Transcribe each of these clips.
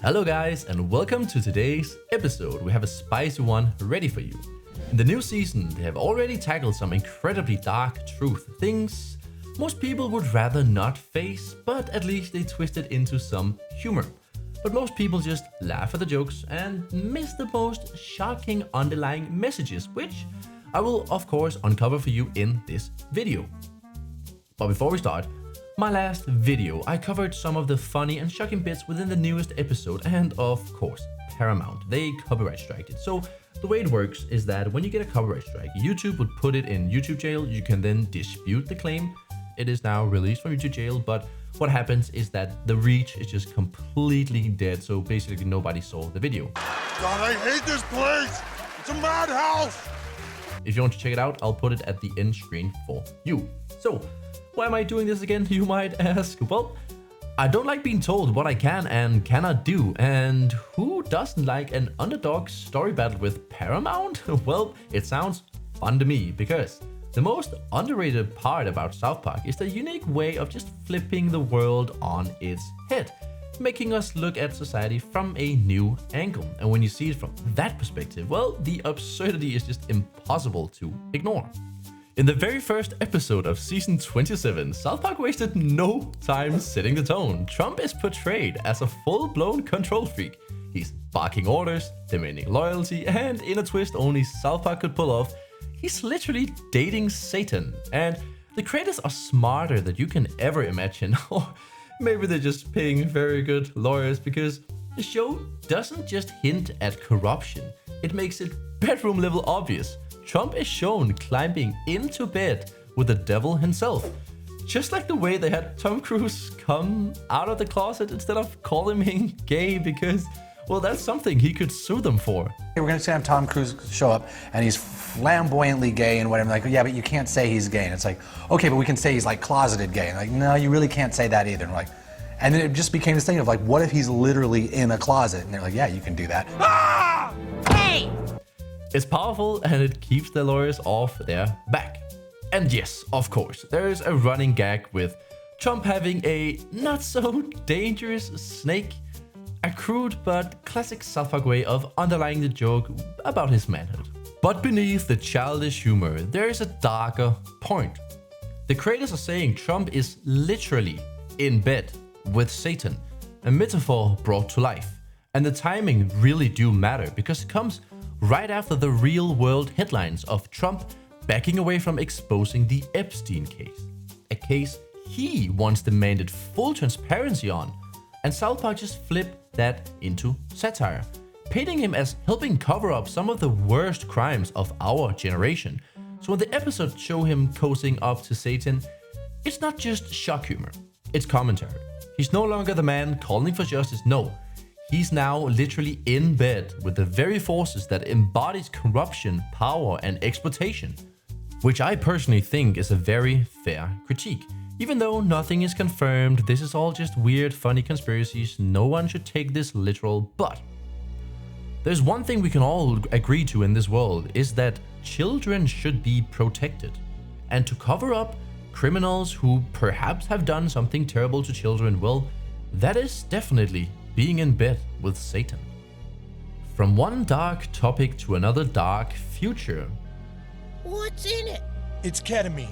Hello guys and welcome to today's episode. We have a spicy one ready for you. In the new season, they have already tackled some incredibly dark truth, things most people would rather not face, but at least they twist it into some humor. But most people just laugh at the jokes and miss the most shocking underlying messages, which I will of course uncover for you in this video. But before we start, my last video, I covered some of the funny and shocking bits within the newest episode, and of course, Paramount, they copyright striked it. So the way it works is that when you get a copyright strike, YouTube would put it in YouTube jail. You can then dispute the claim. It is now released from YouTube jail, but what happens is that the reach is just completely dead. So basically nobody saw the video. God, I hate this place. It's a madhouse. If you want to check it out, I'll put it at the end screen for you. So why am I doing this again, you might ask? Well, I don't like being told what I can and cannot do, and who doesn't like an underdog story battle with Paramount? Well, it sounds fun to me, because the most underrated part about South Park is the unique way of just flipping the world on its head, making us look at society from a new angle. And when you see it from that perspective, well, the absurdity is just impossible to ignore. In the very first episode of season 27, South Park wasted no time setting the tone. Trump is portrayed as a full-blown control freak. He's barking orders, demanding loyalty, and in a twist only South Park could pull off, he's literally dating Satan. And the creators are smarter than you can ever imagine. Or maybe they're just paying very good lawyers, because the show doesn't just hint at corruption, it makes it bedroom level obvious. Trump is shown climbing into bed with the devil himself. Just like the way they had Tom Cruise come out of the closet instead of calling him gay, because, well, that's something he could sue them for. We're going to have Tom Cruise show up and he's flamboyantly gay and whatever. Like, yeah, but you can't say he's gay. And it's like, okay, but we can say he's like closeted gay. And like, no, you really can't say that either. And like, and then it just became this thing of like, what if he's literally in a closet? And they're like, yeah, you can do that. Ah! Hey! It's powerful and it keeps the lawyers off their back. And yes, of course, there's a running gag with Trump having a not so dangerous snake, a crude but classic South Park way of underlying the joke about his manhood. But beneath the childish humor, there is a darker point. The creators are saying Trump is literally in bed with Satan, a metaphor brought to life. And the timing really do matter, because it comes right after the real-world headlines of Trump backing away from exposing the Epstein case, a case he once demanded full transparency on, and South Park just flipped that into satire, painting him as helping cover up some of the worst crimes of our generation. So when the episodes show him cozying up to Satan, it's not just shock humor, it's commentary. He's no longer the man calling for justice, no. He's now literally in bed with the very forces that embodies corruption, power, and exploitation. Which I personally think is a very fair critique. Even though nothing is confirmed, this is all just weird, funny conspiracies, no one should take this literal, but there's one thing we can all agree to in this world, is that children should be protected. And to cover up criminals who perhaps have done something terrible to children, well, that is definitely being in bed with Satan. From one dark topic to another dark future. What's in it? It's ketamine.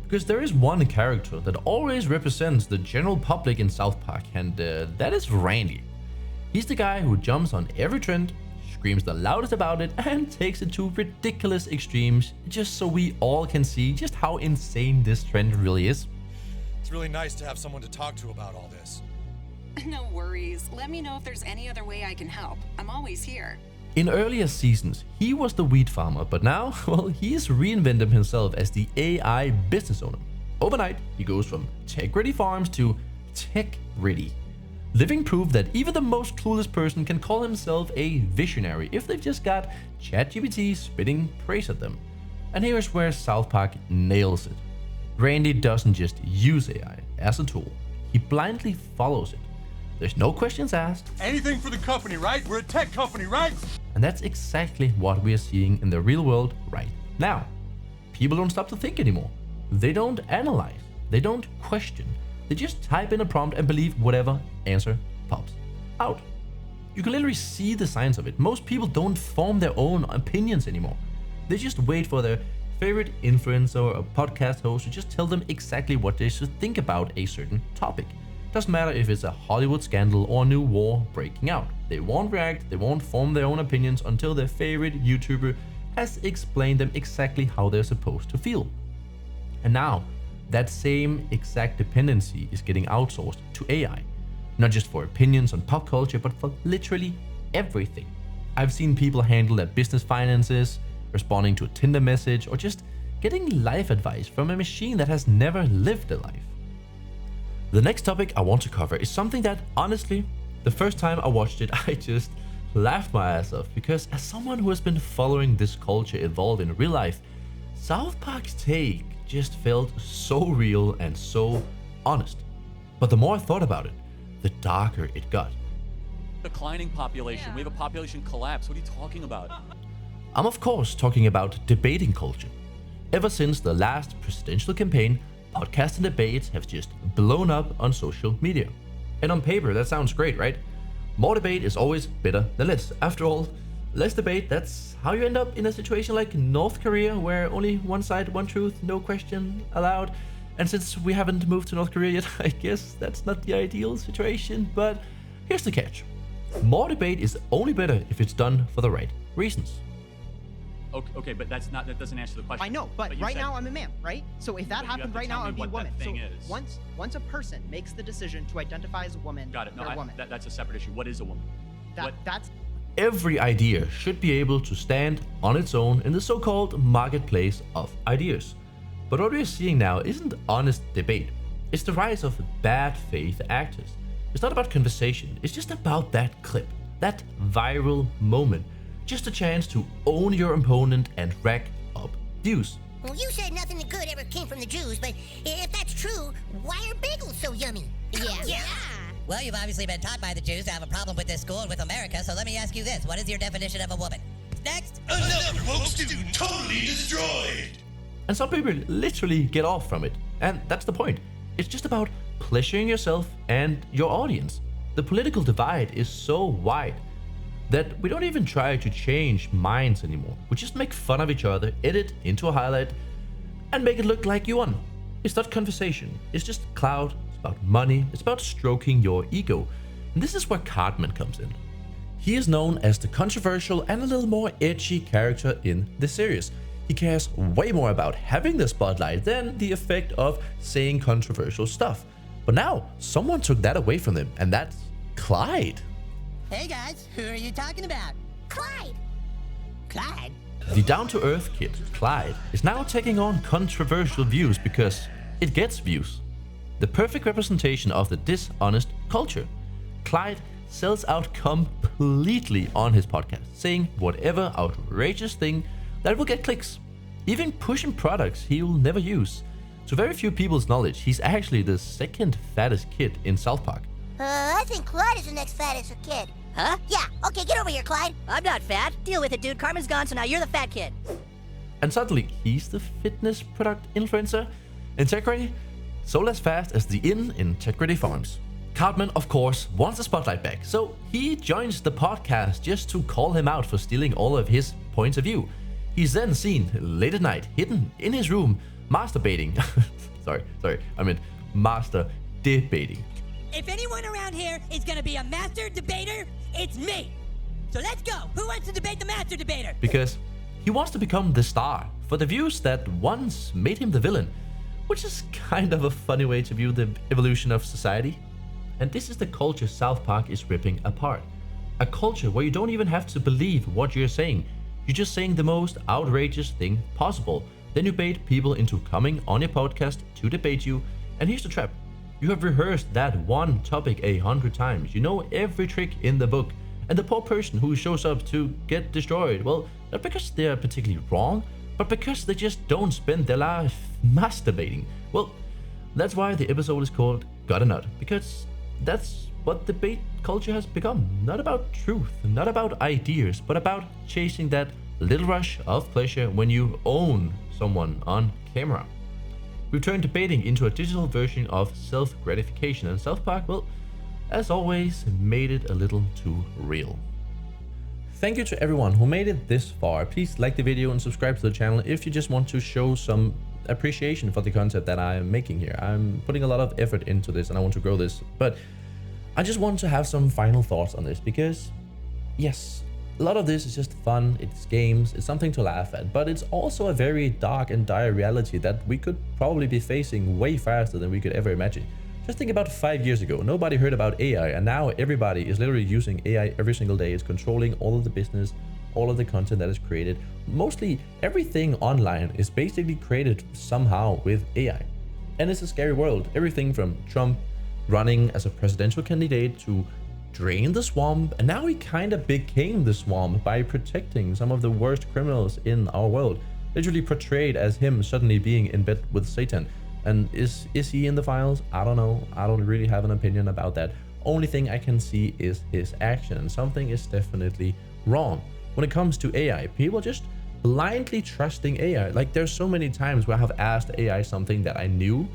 Because there is one character that always represents the general public in South Park, and that is Randy. He's the guy who jumps on every trend, screams the loudest about it, and takes it to ridiculous extremes, just so we all can see just how insane this trend really is. It's really nice to have someone to talk to about all this. No worries. Let me know if there's any other way I can help. I'm always here. In earlier seasons, he was the wheat farmer, but now, well, he's reinvented himself as the AI business owner. Overnight, he goes from tech-ready farms to tech-ready, living proof that even the most clueless person can call himself a visionary if they've just got ChatGPT spitting praise at them. And here's where South Park nails it. Randy doesn't just use AI as a tool, he blindly follows it. There's no questions asked. Anything for the company, right? We're a tech company, right? And that's exactly what we are seeing in the real world right now. People don't stop to think anymore. They don't analyze. They don't question. They just type in a prompt and believe whatever answer pops out. You can literally see the signs of it. Most people don't form their own opinions anymore. They just wait for their favorite influencer or podcast host to just tell them exactly what they should think about a certain topic. Doesn't matter if it's a Hollywood scandal or a new war breaking out. They won't react, they won't form their own opinions until their favorite YouTuber has explained them exactly how they're supposed to feel. And now, that same exact dependency is getting outsourced to AI. Not just for opinions on pop culture, but for literally everything. I've seen people handle their business finances, responding to a Tinder message, or just getting life advice from a machine that has never lived a life. The next topic I want to cover is something that, honestly, the first time I watched it, I just laughed my ass off, because as someone who has been following this culture evolve in real life, South Park's take just felt so real and so honest. But the more I thought about it, the darker it got. Declining population. We have a population collapse. What are you talking about? I'm of course talking about debating culture. Ever since the last presidential campaign, podcasts and debates have just blown up on social media. And on paper, that sounds great, right? More debate is always better than less. After all, less debate, that's how you end up in a situation like North Korea, where only one side, one truth, no question allowed. And since we haven't moved to North Korea yet, I guess that's not the ideal situation. But here's the catch. More debate is only better if it's done for the right reasons. Okay, but that doesn't answer the question. I know, but you right said- now I'm a man, right? So if that But you happened have to right tell now, me I'd be a what that woman. thing So is. once a person makes the decision to identify as a woman, Got it. No, they're a woman. that's a separate issue. What is a woman? What? That's Every idea should be able to stand on its own in the so-called marketplace of ideas. But what we're seeing now isn't honest debate. It's the rise of bad faith actors. It's not about conversation, it's just about that clip, that viral moment. Just a chance to own your opponent and rack up views. Well, you said nothing good ever came from the Jews, but if that's true, why are bagels so yummy? Yeah. Well, you've obviously been taught by the Jews to have a problem with this school and with America, so let me ask you this. What is your definition of a woman? Next! Another woke student totally destroyed. And some people literally get off from it. And that's the point. It's just about pleasuring yourself and your audience. The political divide is so wide that we don't even try to change minds anymore. We just make fun of each other, edit into a highlight, and make it look like you won. It's not conversation. It's just clout. It's about money. It's about stroking your ego. And this is where Cartman comes in. He is known as the controversial and a little more edgy character in the series. He cares way more about having the spotlight than the effect of saying controversial stuff. But now, someone took that away from him, and that's Clyde. Hey guys, who are you talking about? Clyde! Clyde? The down-to-earth kid, Clyde, is now taking on controversial views because it gets views. The perfect representation of the dishonest culture. Clyde sells out completely on his podcast, saying whatever outrageous thing that will get clicks, even pushing products he will never use. To very few people's knowledge, he's actually the second fattest kid in South Park. I think Clyde is the next fattest kid. Huh? Yeah, okay, get over here, Clyde. I'm not fat. Deal with it, dude. Carmen's gone, so now you're the fat kid. And suddenly, he's the fitness product influencer. Integrity, so less fast as the inn in Integrity Farms. Cartman, of course, wants the spotlight back, so he joins the podcast just to call him out for stealing all of his points of view. He's then seen late at night, hidden in his room, masturbating. I meant master debating. If anyone around here is gonna be a master debater, it's me. So let's go. Who wants to debate the master debater? Because he wants to become the star for the views that once made him the villain, which is kind of a funny way to view the evolution of society. And this is the culture South Park is ripping apart. A culture where you don't even have to believe what you're saying. You're just saying the most outrageous thing possible. Then you bait people into coming on your podcast to debate you. And here's the trap. You have rehearsed that one topic 100 times. You know every trick in the book. And the poor person who shows up to get destroyed, well, not because they're particularly wrong, but because they just don't spend their life masturbating. Well, that's why the episode is called Got a Nut, because that's what debate culture has become. Not about truth, not about ideas, but about chasing that little rush of pleasure when you own someone on camera. We've turned debating into a digital version of self-gratification, and South Park, well, as always, made it a little too real. Thank you to everyone who made it this far. Please like the video and subscribe to the channel if you just want to show some appreciation for the content that I am making here. I'm putting a lot of effort into this and I want to grow this, but I just want to have some final thoughts on this because, yes, a lot of this is just fun, it's games, it's something to laugh at, but it's also a very dark and dire reality that we could probably be facing way faster than we could ever imagine. Just think about 5 years ago, nobody heard about AI, and now everybody is literally using AI every single day. It's controlling all of the business, all of the content that is created. Mostly everything online is basically created somehow with AI. And it's a scary world. Everything from Trump running as a presidential candidate to drain the swamp, and now he kind of became the swamp by protecting some of the worst criminals in our world, literally portrayed as him suddenly being in bed with Satan. And is he in the files? I don't know. I don't really have an opinion about that. Only thing I can see is his action, and something is definitely wrong when it comes to AI. People just blindly trusting AI. Like, there's so many times where I have asked AI something that I knew,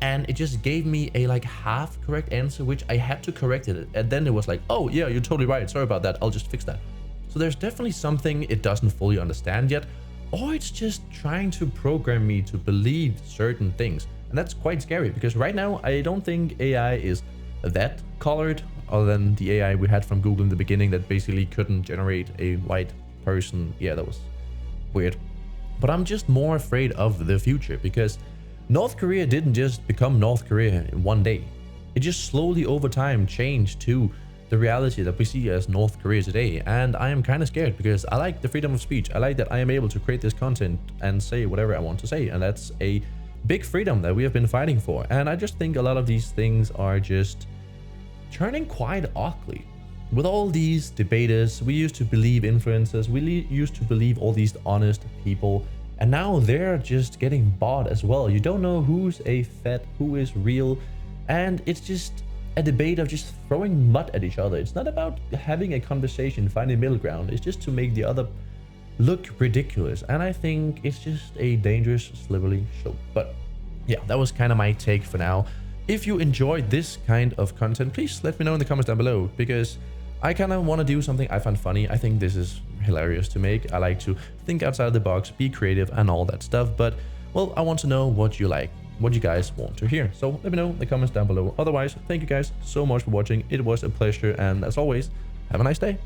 and it just gave me a like half correct answer, which I had to correct it. And then it was like, oh yeah, you're totally right. Sorry about that. I'll just fix that. So there's definitely something it doesn't fully understand yet, or it's just trying to program me to believe certain things. And that's quite scary because right now, I don't think AI is that colored, other than the AI we had from Google in the beginning that basically couldn't generate a white person. Yeah, that was weird. But I'm just more afraid of the future because North Korea didn't just become North Korea in one day. It just slowly over time changed to the reality that we see as North Korea today. And I am kind of scared because I like the freedom of speech. I like that I am able to create this content and say whatever I want to say. And that's a big freedom that we have been fighting for. And I just think a lot of these things are just turning quite ugly. With all these debaters, we used to believe influencers, we used to believe all these honest people. And now they're just getting bought as well. You don't know who's a fed, who is real. And it's just a debate of just throwing mud at each other. It's not about having a conversation, finding middle ground. It's just to make the other look ridiculous. And I think it's just a dangerous, slippery slope. But yeah, that was kind of my take for now. If you enjoyed this kind of content, please let me know in the comments down below, because I kind of want to do something I find funny. I think this is hilarious to make. I like to think outside the box, be creative and all that stuff. But well, I want to know what you like, what you guys want to hear. So let me know in the comments down below. Otherwise, thank you guys so much for watching. It was a pleasure. And as always, have a nice day.